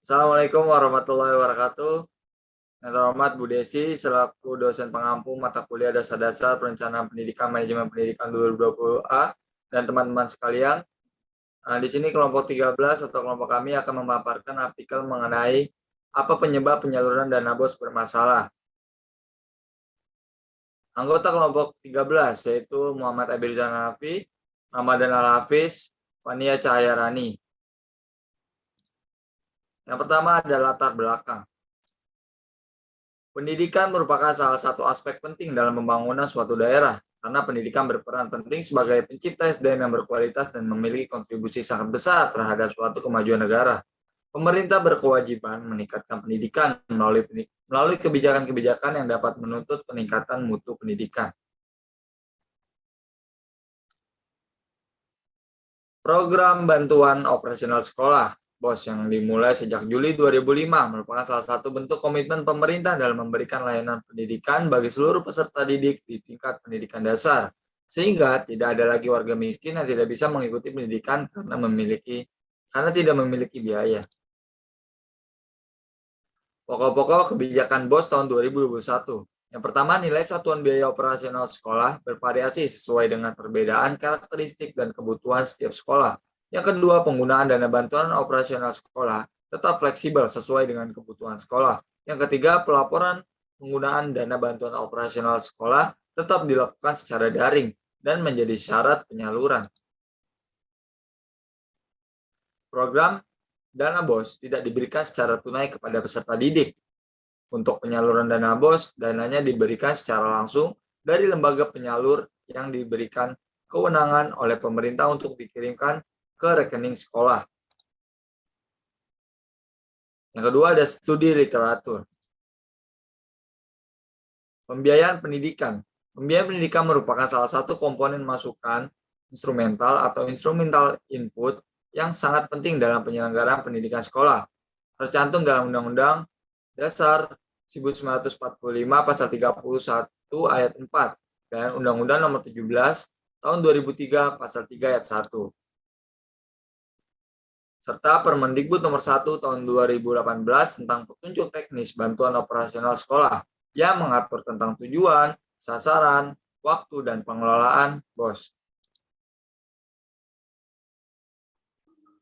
Assalamualaikum warahmatullahi wabarakatuh. Yang terhormat Bu Desi, selaku dosen pengampu mata kuliah Dasar-Dasar Perencanaan Pendidikan Manajemen Pendidikan 2020A dan teman-teman sekalian. Di sini kelompok 13 atau kelompok kami akan memaparkan artikel mengenai apa penyebab penyaluran dana BOS bermasalah. Anggota kelompok 13 yaitu Muhammad Abirzan Hanafi, Ramadan Al-Hafiz, Fania Cahyarani. Yang pertama adalah latar belakang. Pendidikan merupakan salah satu aspek penting dalam pembangunan suatu daerah, karena pendidikan berperan penting sebagai pencipta SDM yang berkualitas dan memiliki kontribusi sangat besar terhadap suatu kemajuan negara. Pemerintah berkewajiban meningkatkan pendidikan melalui kebijakan-kebijakan yang dapat menuntut peningkatan mutu pendidikan. Program Bantuan Operasional Sekolah BOS yang dimulai sejak Juli 2005 merupakan salah satu bentuk komitmen pemerintah dalam memberikan layanan pendidikan bagi seluruh peserta didik di tingkat pendidikan dasar, sehingga tidak ada lagi warga miskin yang tidak bisa mengikuti pendidikan karena tidak memiliki biaya. Pokok-pokok kebijakan BOS tahun 2021. Yang pertama, nilai satuan biaya operasional sekolah bervariasi sesuai dengan perbedaan karakteristik dan kebutuhan setiap sekolah. Yang kedua, penggunaan dana bantuan operasional sekolah tetap fleksibel sesuai dengan kebutuhan sekolah. Yang ketiga, pelaporan penggunaan dana bantuan operasional sekolah tetap dilakukan secara daring dan menjadi syarat penyaluran. Program dana BOS tidak diberikan secara tunai kepada peserta didik. Untuk penyaluran dana BOS, dananya diberikan secara langsung dari lembaga penyalur yang diberikan kewenangan oleh pemerintah untuk dikirimkan ke rekening sekolah. Yang kedua ada studi literatur. Pembiayaan pendidikan. Pembiayaan pendidikan merupakan salah satu komponen masukan instrumental atau instrumental input yang sangat penting dalam penyelenggaraan pendidikan sekolah. Tercantum dalam Undang-Undang Dasar 1945 Pasal 31 Ayat 4 dan Undang-Undang Nomor 17 Tahun 2003 Pasal 3 Ayat 1. Serta Permendikbud Nomor 1 Tahun 2018 tentang petunjuk teknis bantuan operasional sekolah yang mengatur tentang tujuan, sasaran, waktu, dan pengelolaan BOS.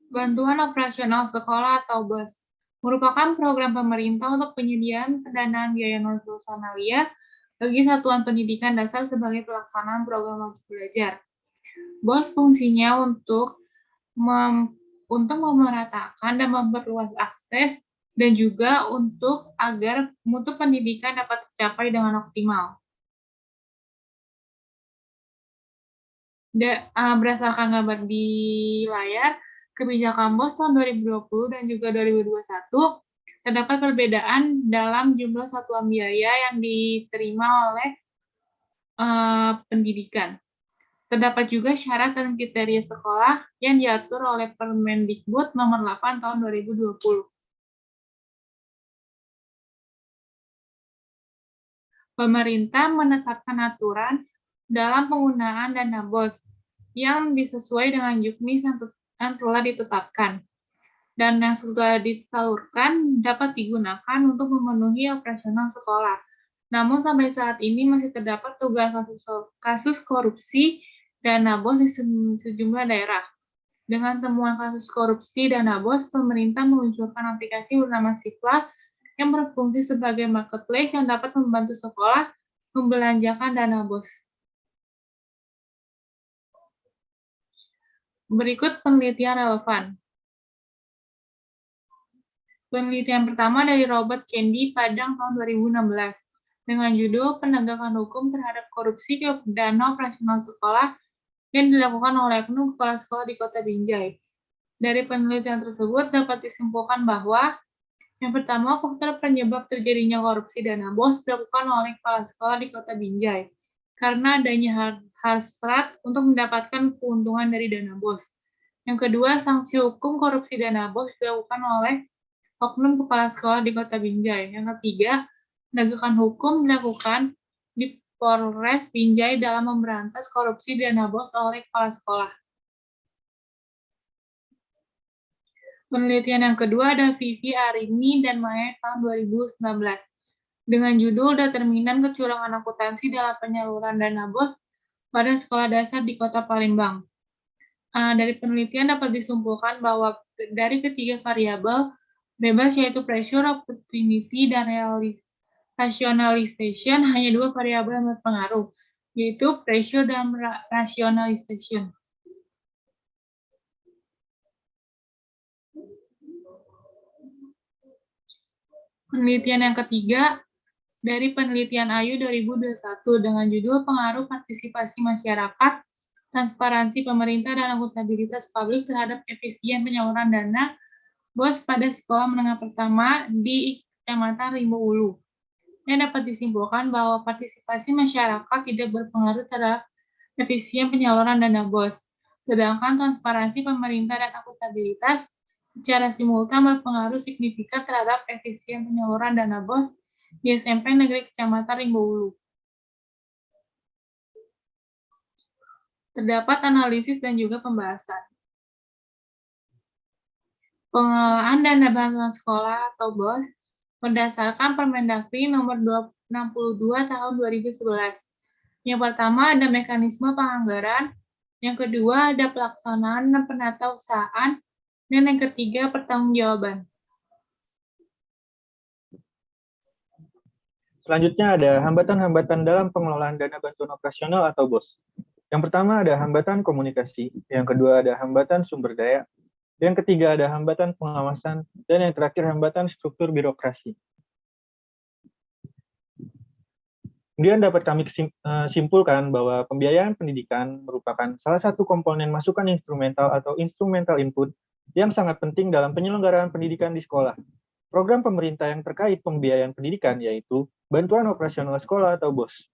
Bantuan Operasional Sekolah atau BOS merupakan program pemerintah untuk penyediaan pendanaan biaya non-personalia bagi satuan pendidikan dasar sebagai pelaksanaan program wajib belajar. BOS fungsinya untuk memeratakan dan memperluas akses dan juga untuk agar mutu pendidikan dapat tercapai dengan optimal. Berdasarkan gambar di layar, kebijakan BOS tahun 2020 dan juga 2021 terdapat perbedaan dalam jumlah satuan biaya yang diterima oleh pendidikan. Terdapat juga syarat dan kriteria sekolah yang diatur oleh Permendikbud Nomor 8 Tahun 2020. Pemerintah menetapkan aturan dalam penggunaan dana BOS yang disesuai dengan juknis yang telah ditetapkan dan yang sudah disalurkan dapat digunakan untuk memenuhi operasional sekolah. Namun sampai saat ini masih terdapat dugaan kasus korupsi dana BOS di sejumlah daerah. Dengan temuan kasus korupsi dana BOS, pemerintah meluncurkan aplikasi bernama Sifla yang berfungsi sebagai marketplace yang dapat membantu sekolah membelanjakan dana BOS. Berikut penelitian relevan. Penelitian pertama dari Robert Candy, Padang, tahun 2016, dengan judul Penegakan Hukum Terhadap Korupsi Dana Operasional Sekolah yang dilakukan oleh oknum kepala sekolah di Kota Binjai. Dari penelitian tersebut dapat disimpulkan bahwa yang pertama, faktor penyebab terjadinya korupsi dana BOS dilakukan oleh kepala sekolah di Kota Binjai karena adanya hasrat untuk mendapatkan keuntungan dari dana BOS. Yang kedua, sanksi hukum korupsi dana BOS dilakukan oleh oknum kepala sekolah di Kota Binjai. Yang ketiga, penegakan hukum dilakukan di Polres Binjai dalam memberantas korupsi dana BOS oleh kepala sekolah. Penelitian yang kedua ada Vivi Arini dan Maya tahun 2019 dengan judul Determinan Kecurangan Akuntansi dalam Penyaluran Dana BOS pada Sekolah Dasar di Kota Palembang. Dari penelitian dapat disimpulkan bahwa dari ketiga variabel bebas yaitu pressure, opportunity, dan rationalization hanya dua variabel yang berpengaruh, yaitu pressure dan rationalization. Penelitian yang ketiga dari penelitian AYU 2021 dengan judul Pengaruh Partisipasi Masyarakat, Transparansi Pemerintah dan Akuntabilitas Publik terhadap Efisien Penyaluran Dana BOS pada Sekolah Menengah Pertama di Kecamatan Rimbo Ulu. Yang dapat disimpulkan bahwa partisipasi masyarakat tidak berpengaruh terhadap efisien penyaluran dana BOS, sedangkan transparansi pemerintah dan akuntabilitas secara simultan berpengaruh signifikan terhadap efisien penyaluran dana BOS di SMP Negeri Kecamatan Rimbo Ulu. Terdapat analisis dan juga pembahasan. Pengelolaan dana bantuan sekolah atau BOS berdasarkan Permendagri nomor 62 tahun 2011. Yang pertama ada mekanisme penganggaran, yang kedua ada pelaksanaan dan penatausahaan, dan yang ketiga pertanggungjawaban. Selanjutnya ada hambatan-hambatan dalam pengelolaan dana bantuan operasional atau BOS. Yang pertama ada hambatan komunikasi, yang kedua ada hambatan sumber daya, yang ketiga ada hambatan pengawasan, dan yang terakhir hambatan struktur birokrasi. Kemudian dapat kami simpulkan bahwa pembiayaan pendidikan merupakan salah satu komponen masukan instrumental atau instrumental input yang sangat penting dalam penyelenggaraan pendidikan di sekolah. Program pemerintah yang terkait pembiayaan pendidikan yaitu Bantuan Operasional Sekolah atau BOS.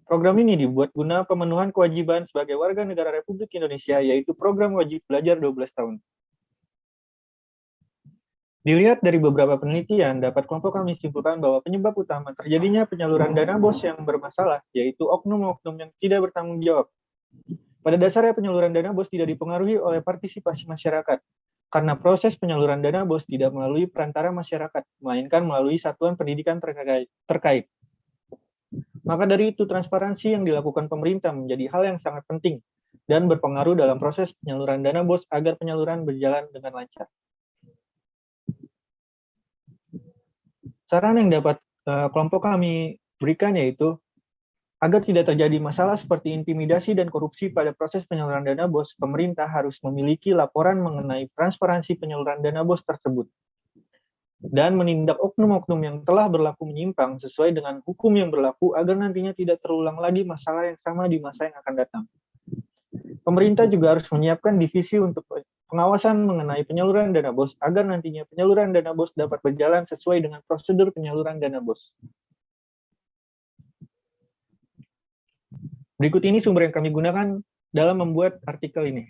Program ini dibuat guna pemenuhan kewajiban sebagai warga negara Republik Indonesia, yaitu program wajib belajar 12 tahun. Dilihat dari beberapa penelitian, dapat kelompok kami simpulkan bahwa penyebab utama terjadinya penyaluran dana BOS yang bermasalah, yaitu oknum-oknum yang tidak bertanggung jawab. Pada dasarnya penyaluran dana BOS tidak dipengaruhi oleh partisipasi masyarakat, karena proses penyaluran dana BOS tidak melalui perantara masyarakat, melainkan melalui satuan pendidikan terkait. Maka dari itu, transparansi yang dilakukan pemerintah menjadi hal yang sangat penting dan berpengaruh dalam proses penyaluran dana BOS agar penyaluran berjalan dengan lancar. Saran yang dapat kelompok kami berikan yaitu, agar tidak terjadi masalah seperti intimidasi dan korupsi pada proses penyaluran dana BOS, pemerintah harus memiliki laporan mengenai transparansi penyaluran dana BOS tersebut dan menindak oknum-oknum yang telah berlaku menyimpang sesuai dengan hukum yang berlaku agar nantinya tidak terulang lagi masalah yang sama di masa yang akan datang. Pemerintah juga harus menyiapkan divisi untuk pengawasan mengenai penyaluran dana BOS agar nantinya penyaluran dana BOS dapat berjalan sesuai dengan prosedur penyaluran dana BOS. Berikut ini sumber yang kami gunakan dalam membuat artikel ini.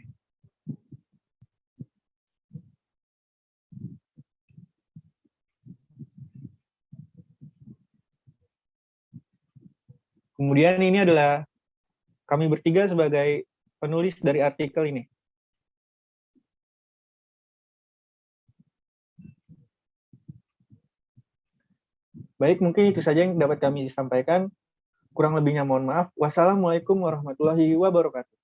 Kemudian ini adalah kami bertiga sebagai penulis dari artikel ini. Baik, mungkin itu saja yang dapat kami sampaikan. Kurang lebihnya mohon maaf. Wassalamualaikum warahmatullahi wabarakatuh.